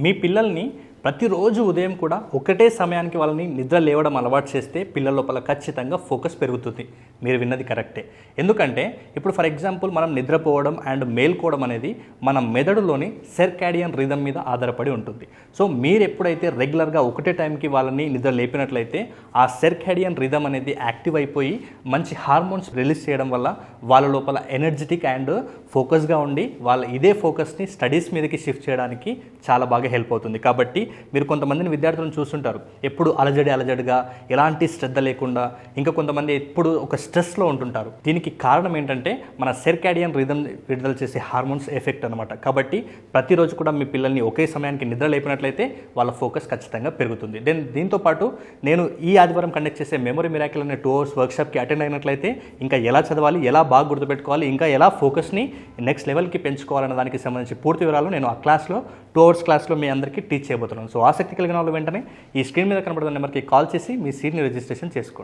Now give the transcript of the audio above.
మీ పిల్లల్ని ప్రతిరోజు ఉదయం కూడా ఒకటే సమయానికి వాళ్ళని నిద్ర లేవడం అలవాటు చేస్తే పిల్లల లోపల ఖచ్చితంగా ఫోకస్ పెరుగుతుంది. మీరు విన్నది కరెక్టే. ఎందుకంటే ఇప్పుడు ఫర్ ఎగ్జాంపుల్ మనం నిద్రపోవడం అండ్ మేల్కోవడం అనేది మన మెదడులోని సెర్కాడియన్ రిథం మీద ఆధారపడి ఉంటుంది. సో మీరు ఎప్పుడైతే రెగ్యులర్గా ఒకటే టైంకి వాళ్ళని నిద్ర లేపినట్లయితే ఆ సెర్కాడియన్ రిథం అనేది యాక్టివ్ అయిపోయి మంచి హార్మోన్స్ రిలీజ్ చేయడం వల్ల వాళ్ళ లోపల ఎనర్జెటిక్ అండ్ ఫోకస్గా ఉండి వాళ్ళ ఇదే ఫోకస్ని స్టడీస్ మీదకి షిఫ్ట్ చేయడానికి చాలా బాగా హెల్ప్ అవుతుంది. కాబట్టి మీరు కొంతమందిని విద్యార్థులను చూస్తుంటారు, ఎప్పుడు అలజడిగా ఎలాంటి శ్రద్ధ లేకుండా, ఇంకా కొంతమంది ఎప్పుడు ఒక స్ట్రెస్లో ఉంటుంటారు. దీనికి కారణం ఏంటంటే మన సెర్కాడియన్ రిథం విడుదల చేసే హార్మోన్స్ ఎఫెక్ట్ అనమాట. కాబట్టి ప్రతిరోజు కూడా మీ పిల్లల్ని ఒకే సమయానికి నిద్ర లేపినట్లయితే వాళ్ళ ఫోకస్ ఖచ్చితంగా పెరుగుతుంది. దీంతో పాటు నేను ఈ ఆదివారం కండక్ట్ చేసే మెమరీ మిరాకిల్ అనే 2 hours వర్క్షాప్కి అటెండ్ అయినట్లయితే ఇంకా ఎలా చదవాలి, ఎలా బాగా గుర్తుపెట్టుకోవాలి, ఇంకా ఎలా ఫోకస్ని నెక్స్ట్ లెవెల్కి పెంచుకోవాలన్న దానికి సంబంధించి పూర్తి వివరాలు నేను ఆ క్లాస్లో 2 hours క్లాస్లో మీ అందరికీ టీచ్ చేయబోతున్నాను. సో ఆసక్తి కలిగిన వాళ్ళు వెంటనే ఈ స్క్రీన్ మీద కనబడుతున్న నెంబర్కి కాల్ చేసి మీ సీట్ని రిజిస్ట్రేషన్ చేసుకోండి.